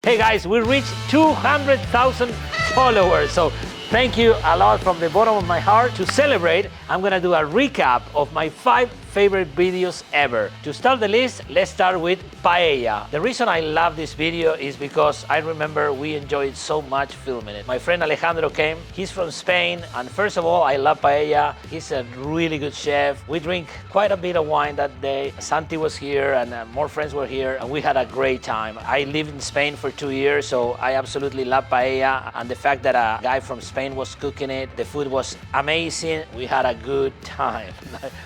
Hey guys, we reached 200,000 followers. So thank you a lot from the bottom of my heart. To celebrate, I'm gonna do a recap of my 5 favorite videos ever. To start the list, let's start with paella. The reason I love this video is because I remember we enjoyed so much filming it. My friend Alejandro came, he's from Spain, and first of all, I love paella. He's a really good chef. We drink quite a bit of wine that day. Santi was here and more friends were here, and we had a great time. I lived in Spain for 2 years, so I absolutely love paella, and the fact that a guy from Spain was cooking it, the food was amazing. We had a good time.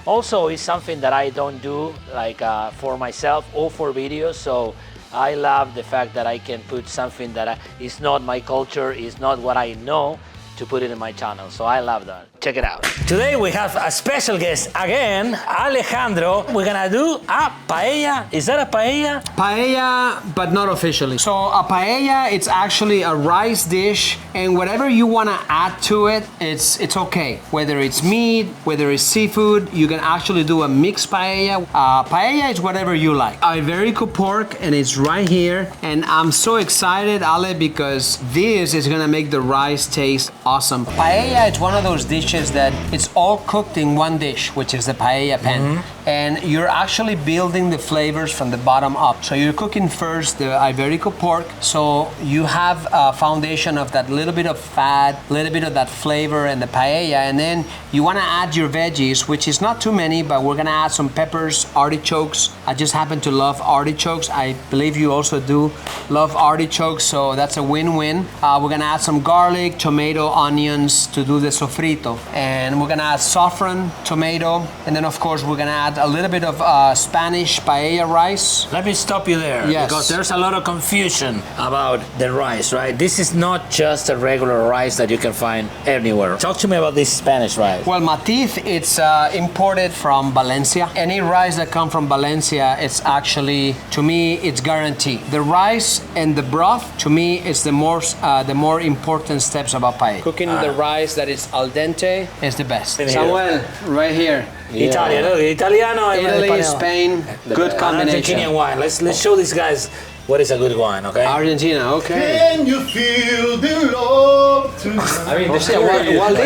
Also, it's something that I don't do like for myself or for videos, so I love the fact that I can put something that is not my culture, is not what I know, to put it in my channel. So I love that. Check it out. Today we have a special guest again, Alejandro. We're gonna do a paella. Is that a paella? Paella, but not officially. So a paella, it's actually a rice dish, and whatever you want to add to it, it's okay. Whether it's meat, whether it's seafood, you can actually do a mixed paella. Paella is whatever you like. Iberico pork, and it's right here. And I'm so excited, Ale, because this is gonna make the rice taste awesome. Paella, it's one of those dishes that it's all cooked in one dish, which is the paella pan. And you're actually building the flavors from the bottom up. So you're cooking first the Iberico pork, so you have a foundation of that little bit of fat, little bit of that flavor and the paella, and then you wanna add your veggies, which is not too many, but we're gonna add some peppers, artichokes. I just happen to love artichokes. I believe you also do love artichokes, so that's a win-win. We're gonna add some garlic, tomato, onions to do the sofrito. And we're gonna add saffron, tomato, and then of course we're gonna add a little bit of Spanish paella rice. Let me stop you there, yes, because there's a lot of confusion about the rice, right? This is not just a regular rice that you can find anywhere. Talk to me about this Spanish rice. Well, matiz, it's imported from Valencia. Any rice that comes from Valencia, it's actually, to me, it's guaranteed. The rice and the broth, to me, is the more important steps about paella. Cooking the rice that is al dente is the best. Samuel, right here. Italian, look, Italiano and Italy, Spain, good combination. Argentinian wine. Let's show these guys what is a good wine, okay? Argentina, okay. Can you feel the love tonight? I mean, the story Walt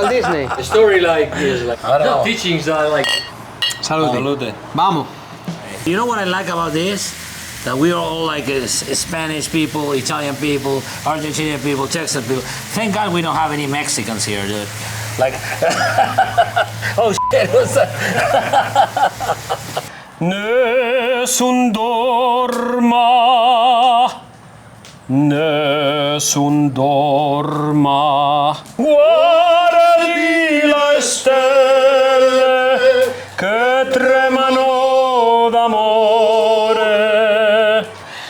Disney. The story is like I don't know. teachings are like. Salute. Vamos. You know what I like about this? That we are all like Spanish people, Italian people, Argentinian people, Texas people. Thank God we don't have any Mexicans here, dude. Like, oh shit, what's that? Nessun dorma, nessun dorma, guardi le stelle che tremano d'amore,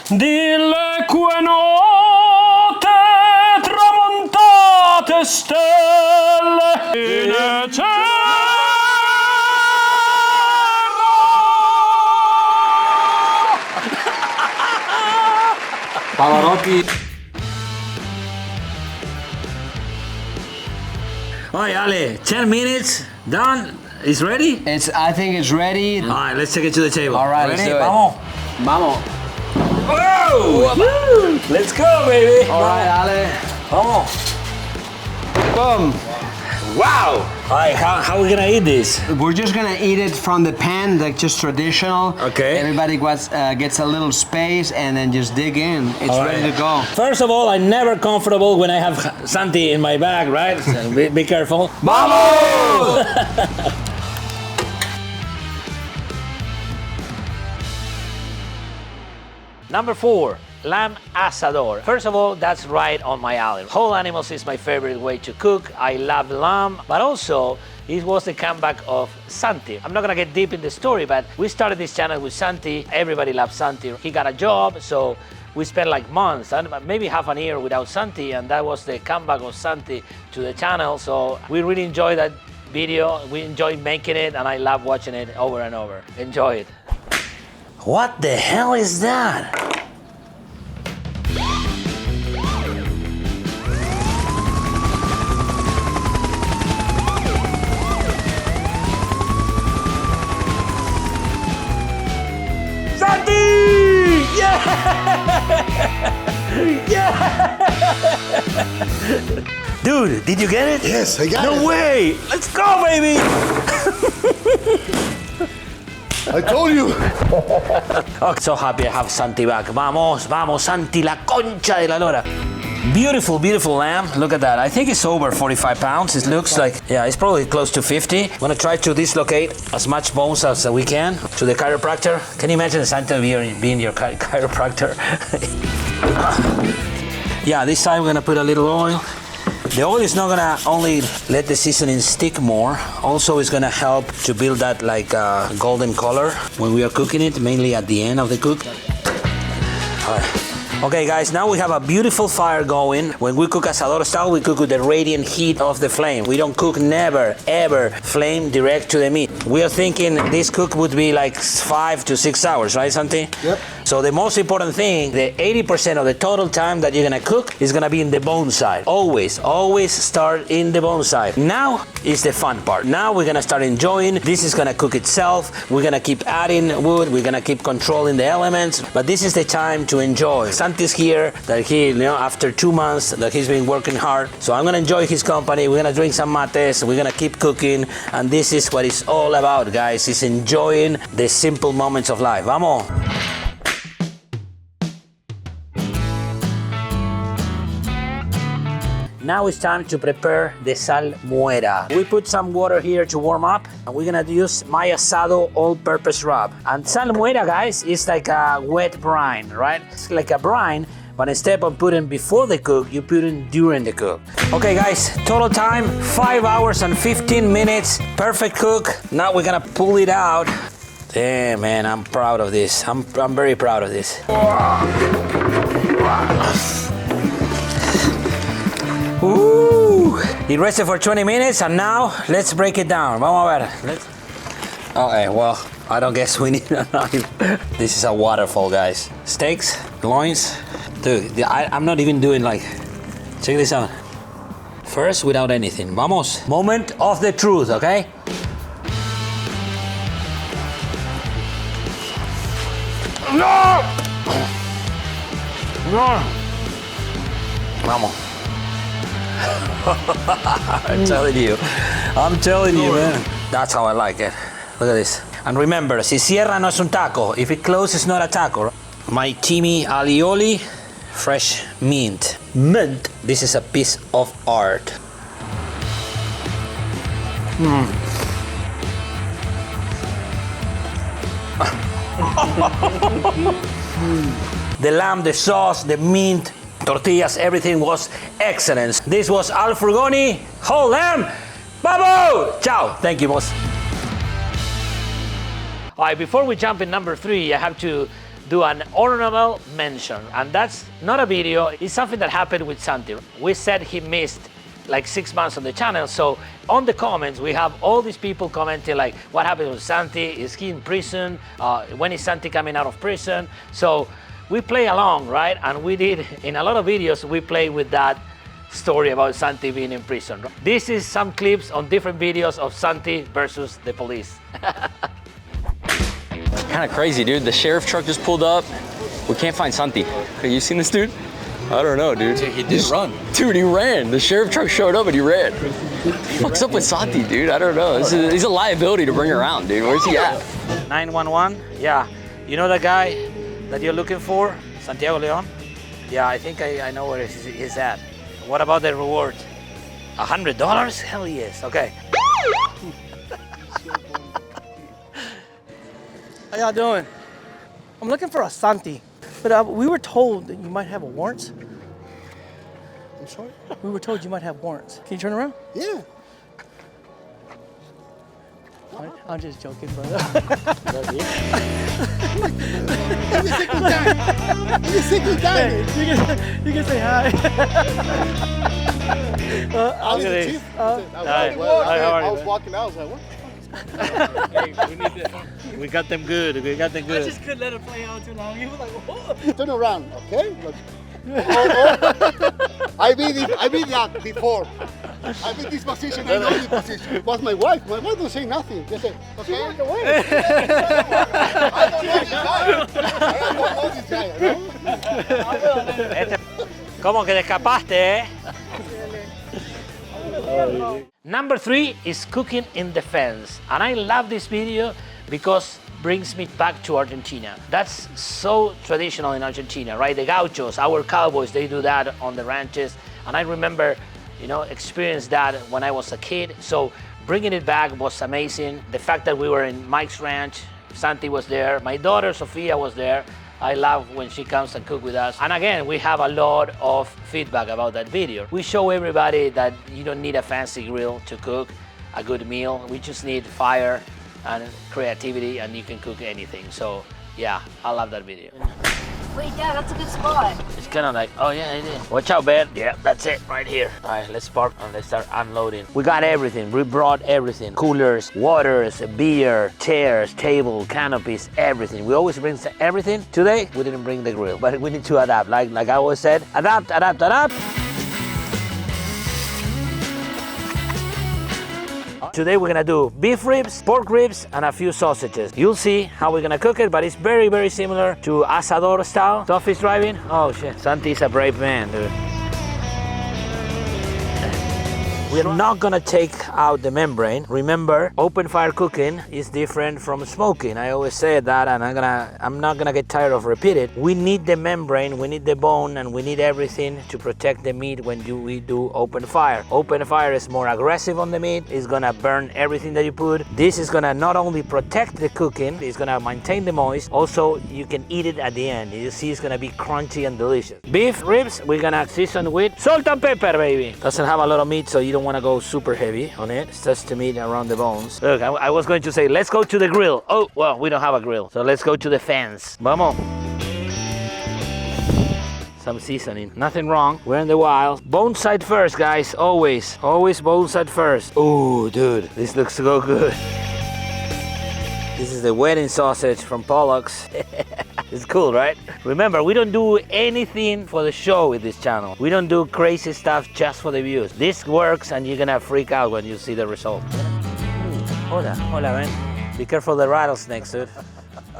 dille que note tramontate stelle in cielo. Pavarotti. All right, Ale, 10 minutes, done. Is ready? I think it's ready. All right, let's take it to the table. All right, ready? let's do it. Vamos. Vamos. Whoa! Woo! Let's go, baby. All right, Ale. Vamos. Boom. Wow. All right, how are we gonna eat this? We're just gonna eat it from the pan, like just traditional. Okay. Everybody gets a little space and then just dig in. It's All ready right. to go. First of all, I'm never comfortable when I have Santi in my bag, right? So be careful. Vamos! Number 4, lamb asador. First of all, that's right on my alley. Whole animals is my favorite way to cook. I love lamb, but also it was the comeback of Santi. I'm not gonna get deep in the story, but we started this channel with Santi. Everybody loves Santi. He got a job, so we spent like months, maybe half a year without Santi, and that was the comeback of Santi to the channel. So we really enjoyed that video. We enjoyed making it, and I love watching it over and over. Enjoy it. What the hell is that? Santi! Yeah! Dude, did you get it? Yes, I got it. No way! Let's go, baby! I told you. Oh, so happy I have Santi back. Vamos, vamos, Santi, la concha de la lora. Beautiful, beautiful lamb. Look at that. I think it's over 45 pounds. It looks like, yeah, it's probably close to 50. I'm gonna try to dislocate as much bones as we can to the chiropractor. Can you imagine Santi being your chiropractor? Yeah, this time we're gonna put a little oil. The oil is not gonna only let the seasoning stick more, also it's gonna help to build that like golden color when we are cooking it, mainly at the end of the cook. All right. Okay guys, now we have a beautiful fire going. When we cook asador style, we cook with the radiant heat of the flame. We don't cook never, ever flame direct to the meat. We are thinking this cook would be like 5 to 6 hours, right Santi? Yep. So the most important thing, the 80% of the total time that you're gonna cook is gonna be in the bone side. Always, always start in the bone side. Now is the fun part. Now we're gonna start enjoying. This is gonna cook itself. We're gonna keep adding wood. We're gonna keep controlling the elements. But this is the time to enjoy. Santi's here, that he, after 2 months that he's been working hard. So I'm gonna enjoy his company. We're gonna drink some mates. We're gonna keep cooking. And this is what it's all about, guys. It's enjoying the simple moments of life. Vamos. Now it's time to prepare the salmuera. We put some water here to warm up, and we're gonna use my asado all-purpose rub. And salmuera, guys, is like a wet brine, right? It's like a brine, but instead of putting before the cook, you put it during the cook. Okay, guys, total time 5 hours and 15 minutes. Perfect cook. Now we're gonna pull it out. Damn, man, I'm proud of this. I'm very proud of this. Ooh! It rested for 20 minutes and now let's break it down. Vamos a ver. Okay, well, I don't guess we need a knife. This is a waterfall, guys. Steaks, loins. Dude, I'm not even doing like, check this out. First, without anything. Vamos. Moment of the truth, okay? No! No! Vamos. I'm telling you, man. That's how I like it. Look at this. And remember, si cierra no es un taco. If it closes, it's not a taco. My Timmy alioli, fresh mint. Mint. This is a piece of art. The lamb, the sauce, the mint, tortillas, everything was excellent. This was Al Furgoni, whole lamb. Babu! Ciao. Thank you, boss. All right, before we jump in number 3, I have to do an honorable mention. And that's not a video, it's something that happened with Santi. We said he missed like 6 months on the channel. So on the comments, we have all these people commenting like, what happened with Santi? Is he in prison? When is Santi coming out of prison? So we play along, right? And we did, in a lot of videos, we play with that story about Santi being in prison. This is some clips on different videos of Santi versus the police. Kind of crazy, dude. The sheriff truck just pulled up. We can't find Santi. Have you seen this dude? I don't know, dude. He did run. Dude, he ran. The sheriff truck showed up and he ran. What's up with Santi, dude? I don't know. He's a liability to bring around, dude. Where's he at? 911, yeah. You know the guy that you're looking for? Santiago Leon? Yeah, I think I know where he's at. What about the reward? $100? Hell yes, okay. How y'all doing? I'm looking for a Santi, but we were told that you might have a warrant. I'm sorry? We were told you might have warrants. Can you turn around? Yeah. I'm just joking, brother. You can say hi. I was the chief. I was walking out. I was like, what? Hey, we got them good. We got them I good. just couldn't let it play out too long. He was like, whoa. Turn around, okay? I be that before. I be this position. I know this position. Was my wife. My wife don't say nothing. Just say, okay. I don't know this guy. I don't know this guy. You know? ¿Cómo que te escapaste, eh? Number 3 is cooking in the fence. And I love this video because it brings me back to Argentina. That's so traditional in Argentina, right? The gauchos, our cowboys, they do that on the ranches. And I remember, you know, experienced that when I was a kid. So bringing it back was amazing. The fact that we were in Mike's ranch, Santi was there, my daughter Sofia was there. I love when she comes and cook with us. And again, we have a lot of feedback about that video. We show everybody that you don't need a fancy grill to cook a good meal. We just need fire and creativity, and you can cook anything. So yeah, I love that video. Wait, Dad, that's a good spot. It's kind of like, oh yeah, it is. Watch out, Ben. Yeah, that's it right here. All right, let's park and let's start unloading. We got everything. We brought everything. Coolers, waters, beer, chairs, table, canopies, everything. We always bring everything. Today, we didn't bring the grill, but we need to adapt. Like I always said, adapt, adapt, adapt. Today we're gonna do beef ribs, pork ribs, and a few sausages. You'll see how we're gonna cook it, but it's very, very similar to asado style. Sophie's driving. Oh shit, Santi is a brave man, dude. We're not gonna take out the membrane. Remember, open fire cooking is different from smoking. I always say that, and I'm not gonna get tired of repeating it. We need the membrane, we need the bone, and we need everything to protect the meat when we do open fire. Open fire is more aggressive on the meat. It's gonna burn everything that you put. This is gonna not only protect the cooking, it's gonna maintain the moist. Also, you can eat it at the end. You see, it's gonna be crunchy and delicious. Beef ribs, we're gonna season with salt and pepper, baby. Doesn't have a lot of meat, so you don't want to go super heavy on it. It's just the meat around the bones. Look, I was going to say, let's go to the grill. Oh, well, we don't have a grill. So let's go to the fence. Vamos. Some seasoning. Nothing wrong. We're in the wild. Bone side first, guys. Always. Always bone side first. Oh, dude. This looks so good. This is the wedding sausage from Pollock's. It's cool, right? Remember, we don't do anything for the show with this channel. We don't do crazy stuff just for the views. This works and you're gonna freak out when you see the result. Hola, hola, man. Be careful of the rattlesnakes, dude.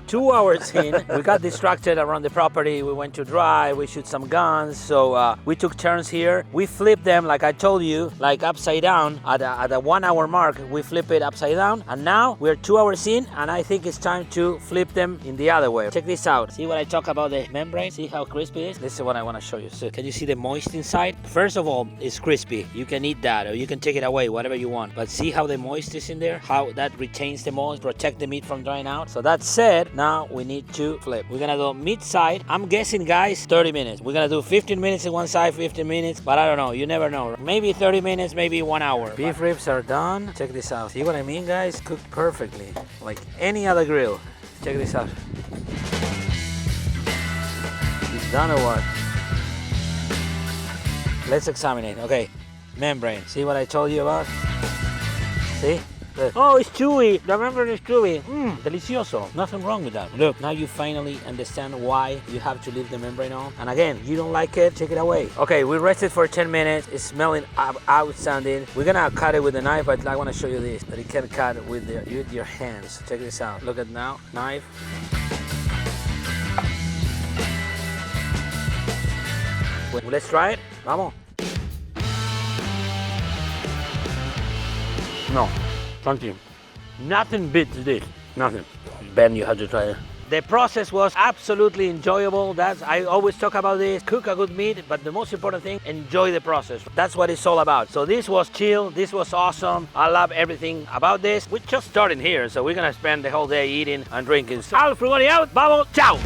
2 hours in, we got distracted around the property. We went to drive, we shoot some guns. So we took turns here. We flipped them, like I told you, like upside down. At a 1 hour mark, we flip it upside down. And now we're 2 hours in, and I think it's time to flip them in the other way. Check this out. See what I talk about the membrane? See how crispy it is? This is what I want to show you. So can you see the moist inside? First of all, it's crispy. You can eat that, or you can take it away, whatever you want. But see how the moist is in there? How that retains the moist, protect the meat from drying out. So that said, now we need to flip. We're gonna do meat side. I'm guessing, guys, 30 minutes. We're gonna do 15 minutes in one side, 15 minutes, but I don't know. You never know. Maybe 30 minutes, maybe 1 hour. Beef ribs are done. Check this out. See what I mean, guys? Cooked perfectly, like any other grill. Check this out. It's done or what? Let's examine it. Okay, membrane. See what I told you about? See? Look. Oh, it's chewy. The membrane is chewy. Delicioso. Nothing wrong with that. Look, now you finally understand why you have to leave the membrane on. And again, you don't like it, take it away. Okay, we rested for 10 minutes. It's smelling outstanding. We're gonna cut it with a knife, but I wanna show you this, that you can cut it with your hands. Check this out. Look at now, knife. Let's try it. Vamos. No. Santi, nothing beats this. Nothing. Ben, you have to try it. The process was absolutely enjoyable. I always talk about this. Cook a good meat, but the most important thing, enjoy the process. That's what it's all about. So this was chill. This was awesome. I love everything about this. We're just starting here, so we're gonna spend the whole day eating and drinking. So, Al Frugoni out. Vamos. Ciao.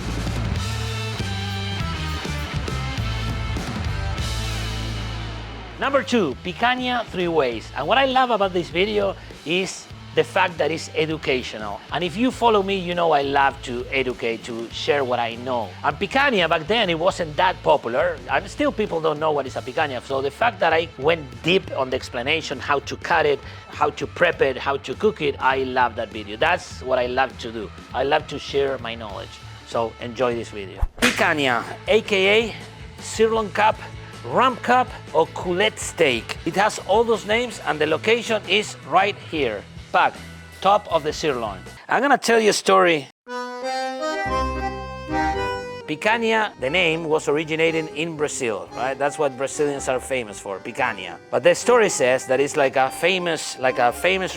Number 2, picanha 3 ways. And what I love about this video is the fact that it's educational. And if you follow me, you know I love to educate, to share what I know. And picanha, back then, it wasn't that popular. And still people don't know what is a picanha. So the fact that I went deep on the explanation, how to cut it, how to prep it, how to cook it, I love that video. That's what I love to do. I love to share my knowledge. So enjoy this video. Picanha, AKA sirloin cup, rump cup, or culette steak. It has all those names, and the location is right here. Back, top of the sirloin. I'm gonna tell you a story. Picanha, the name was originating in Brazil, right? That's what Brazilians are famous for, picanha. But the story says that it's like a famous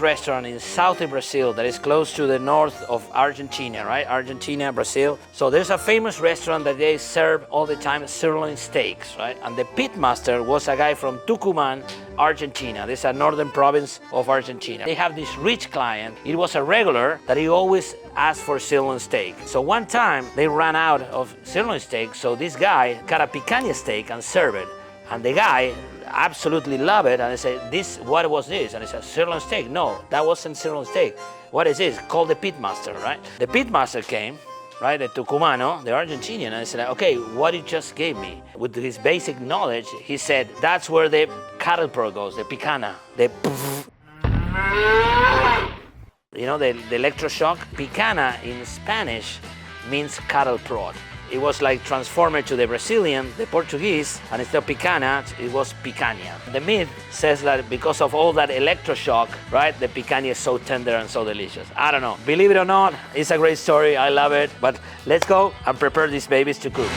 restaurant in southern Brazil that is close to the north of Argentina, right? Argentina, Brazil. So there's a famous restaurant that they serve all the time sirloin steaks, right? And the pitmaster was a guy from Tucumán, Argentina. This is a northern province of Argentina. They have this rich client. It was a regular that he always asked for sirloin steak. So one time they ran out of sirloin steak, so this guy cut a picanha steak and served it. And the guy absolutely loved it, and I said, what was this? And he said, sirloin steak. No, that wasn't sirloin steak. What is this? Call the pitmaster, right? The pitmaster came, right, the Tucumano, the Argentinian, and I said, okay, what you just gave me? With his basic knowledge, he said, that's where the cattle prod goes, the picanha, the you know, the electroshock. Picanha in Spanish means cattle prod. It was like transformed to the Brazilian, the Portuguese, and instead of picanha, it was picanha. The myth says that because of all that electroshock, right, the picanha is so tender and so delicious. I don't know. Believe it or not, it's a great story. I love it. But let's go and prepare these babies to cook.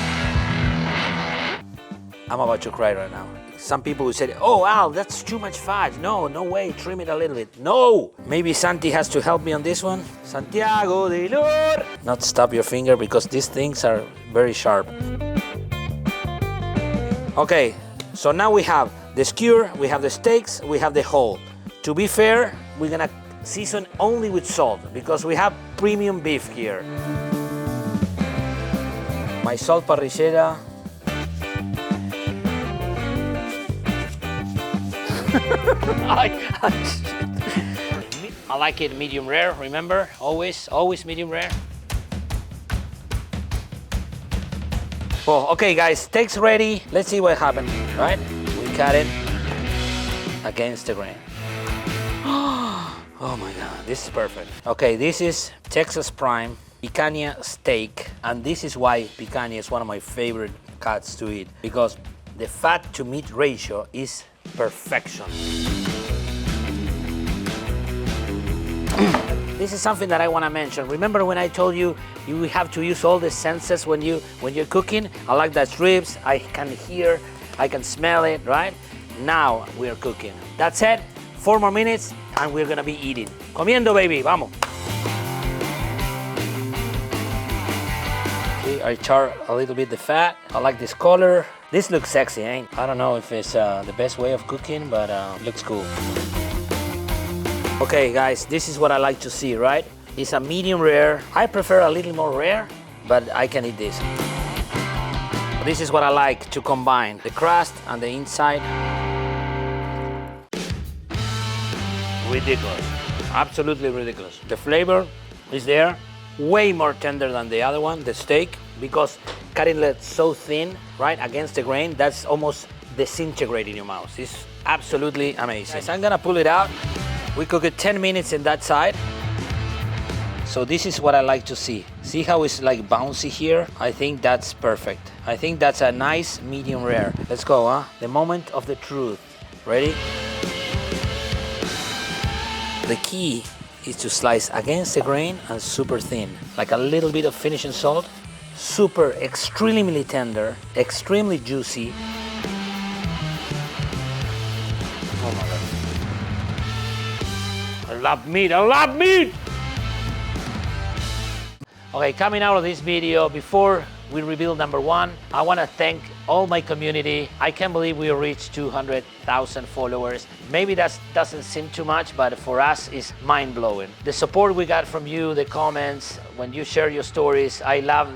I'm about to cry right now. Some people will say, oh, Al, that's too much fat. No, no way, trim it a little bit. No! Maybe Santi has to help me on this one. Santiago de Lor. Not stop your finger because these things are very sharp. Okay, so now we have the skewer, we have the steaks, we have the whole. To be fair, we're gonna season only with salt because we have premium beef here. My salt parrillera. I like it medium rare, remember? Always medium rare. Oh, okay guys, steak's ready. Let's see what happened, right? We cut it against the grain. Oh my God, this is perfect. Okay, this is Texas Prime picanha steak, and this is why picanha is one of my favorite cuts to eat, because the fat to meat ratio is perfection. This is something that I want to mention. Remember when I told you you have to use all the senses when you're cooking? I like that ribs, I can hear, I can smell it, right? Now we're cooking. That's it. 4 more minutes and we're gonna be eating. Comiendo, baby, vamos. Okay, I char a little bit the fat. I like this color. This looks sexy, eh? I don't know if it's the best way of cooking, but it looks cool. Okay, guys, this is what I like to see, right? It's a medium rare. I prefer a little more rare, but I can eat this. This is what I like to combine, the crust and the inside. Ridiculous, absolutely ridiculous. The flavor is there, way more tender than the other one, the steak, because cutting it so thin, right, against the grain, that's almost disintegrating in your mouth. It's absolutely amazing. So I'm gonna pull it out. We cook it 10 minutes in that side. So this is what I like to see. See how it's like bouncy here? I think that's perfect. I think that's a nice medium rare. Let's go, huh? The moment of the truth. Ready? The key is to slice against the grain and super thin. Like a little bit of finishing salt. Super, extremely tender, extremely juicy. Oh my God. I love meat, I love meat! Okay, coming out of this video, before we reveal number 1, I want to thank all my community. I can't believe we reached 200,000 followers. Maybe that doesn't seem too much, but for us it's mind-blowing. The support we got from you, the comments, when you share your stories, I love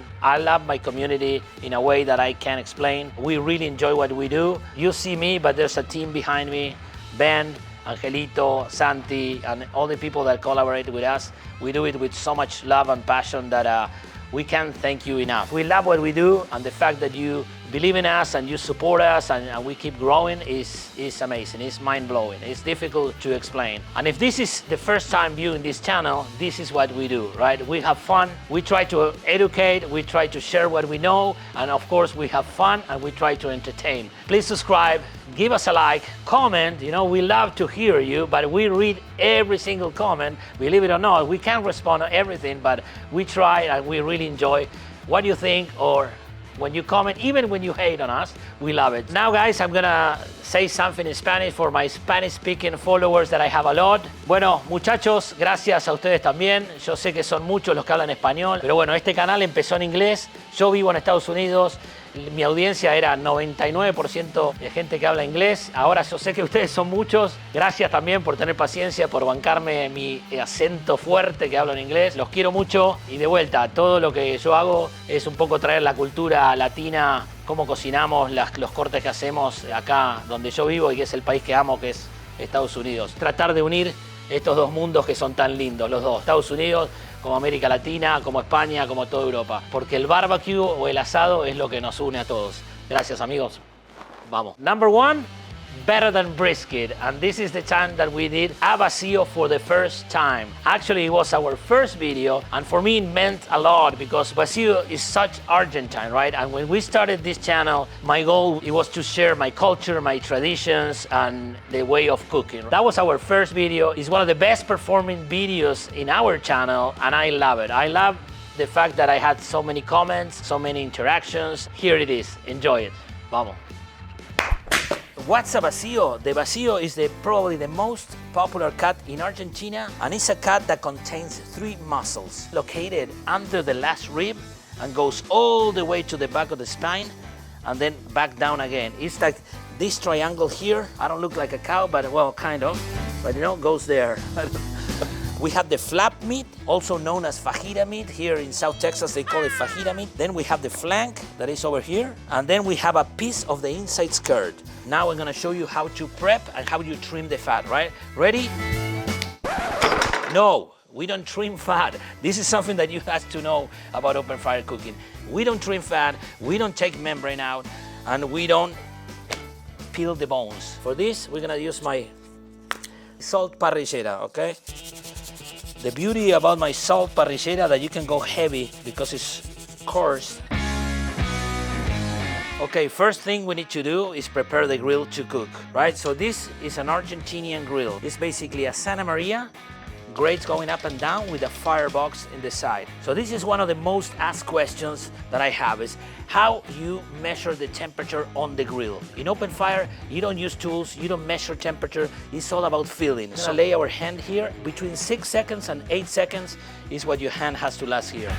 my community in a way that I can't explain. We really enjoy what we do. You see me, but there's a team behind me. Ben, Angelito, Santi, and all the people that collaborate with us. We do it with so much love and passion that we can't thank you enough. We love what we do, and the fact that you believe in us and you support us and we keep growing is amazing. It's mind-blowing. It's difficult to explain. And if this is the first time viewing this channel, this is what we do, right? We have fun. We try to educate. We try to share what we know. And of course, we have fun and we try to entertain. Please subscribe, give us a like, comment. You know, we love to hear you, but we read every single comment. Believe it or not, we can't respond to everything, but we try and we really enjoy what you think or when you comment, even when you hate on us, we love it. Now guys, I'm gonna say something in Spanish for my Spanish-speaking followers that I have a lot. Bueno, muchachos, gracias a ustedes también. Yo sé que son muchos los que hablan español, pero bueno, este canal empezó en inglés. Yo vivo en Estados Unidos. Mi audiencia era 99% de gente que habla inglés. Ahora yo sé que ustedes son muchos. Gracias también por tener paciencia, por bancarme mi acento fuerte que hablo en inglés. Los quiero mucho y de vuelta, todo lo que yo hago es un poco traer la cultura latina, cómo cocinamos, los cortes que hacemos acá donde yo vivo y que es el país que amo, que es Estados Unidos. Tratar de unir estos dos mundos que son tan lindos, los dos, Estados Unidos como América Latina, como España, como toda Europa. Porque el barbecue o el asado es lo que nos une a todos. Gracias, amigos. Vamos. Number one, better than brisket. And this is the time that we did a vacio for the first time. Actually, it was our first video. And for me, it meant a lot because vacio is such Argentine, right? And when we started this channel, my goal, it was to share my culture, my traditions, and the way of cooking. That was our first video. It's one of the best performing videos in our channel, and I love it. I love the fact that I had so many comments, so many interactions. Here it is. Enjoy it. Vamos. What's a vacio? The vacio is probably the most popular cut in Argentina, and it's a cut that contains 3 muscles located under the last rib and goes all the way to the back of the spine and then back down again. It's like this triangle here. I don't look like a cow, but well, kind of, but you know, goes there. We have the flap meat, also known as fajita meat. Here in South Texas, they call it fajita meat. Then we have the flank that is over here. And then we have a piece of the inside skirt. Now I'm gonna show you how to prep and how you trim the fat, right? Ready? No, we don't trim fat. This is something that you have to know about open fire cooking. We don't trim fat, we don't take membrane out, and we don't peel the bones. For this, we're gonna use my salt parrillera, okay? The beauty about my salt parrillera that you can go heavy because it's coarse. Okay, first thing we need to do is prepare the grill to cook, right? So this is an Argentinian grill. It's basically a Santa Maria, grates going up and down with a firebox in the side. So this is one of the most asked questions that I have is how you measure the temperature on the grill. In open fire, you don't use tools, you don't measure temperature, it's all about feeling. So lay our hand here, between 6 seconds and 8 seconds is what your hand has to last here.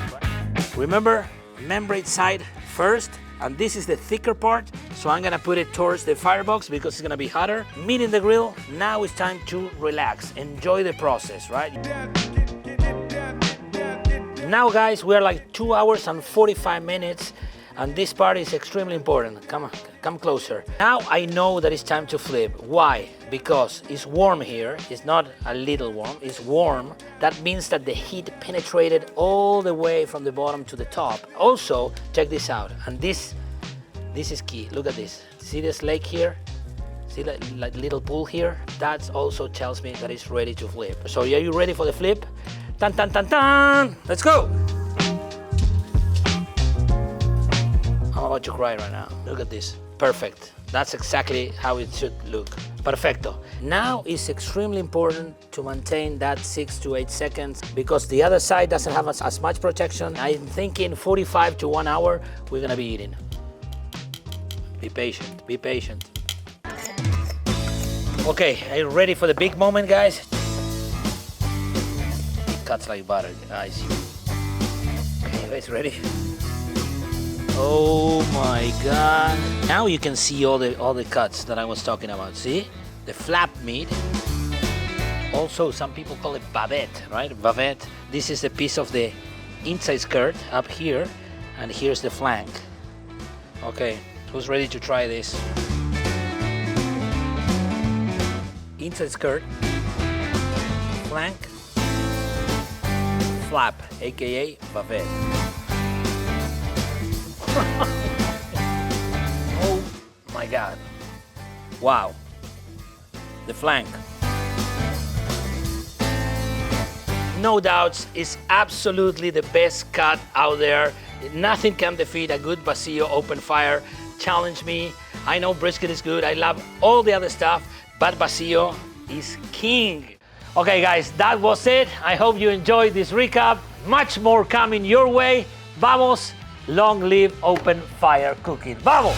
Remember, membrane side first, and this is the thicker part, so I'm gonna put it towards the firebox because it's gonna be hotter. Meat in the grill, now it's time to relax, enjoy the process, right? Now guys, we're like 2 hours and 45 minutes, and this part is extremely important. Come on, come closer. Now I know that it's time to flip. Why? Because it's warm here. It's not a little warm, it's warm. That means that the heat penetrated all the way from the bottom to the top. Also, check this out, and this is key. Look at this. See this lake here? See that like little pool here? That also tells me that it's ready to flip. So are you ready for the flip? Tan tan tan tan! Let's go! I'm about to cry right now. Look at this. Perfect. That's exactly how it should look. Perfecto. Now it's extremely important to maintain that 6 to 8 seconds because the other side doesn't have as much protection. I'm thinking 45 to 1 hour, we're gonna be eating. Be patient, be patient. Okay, are you ready for the big moment, guys? It cuts like butter, guys. Okay, you guys ready? Oh my God. Now you can see all the cuts that I was talking about. See? The flap meat. Also, some people call it bavette, right? Bavette. This is a piece of the inside skirt up here, and here's the flank. Okay, who's ready to try this? Inside skirt, flank, flap, aka bavette. Oh my God. Wow. The flank. No doubts, it's absolutely the best cut out there. Nothing can defeat a good vacio open fire. Challenge me. I know brisket is good. I love all the other stuff, but vacio is king. Okay guys, that was it. I hope you enjoyed this recap. Much more coming your way. Vamos Long live open fire cooking. ¡Vamos!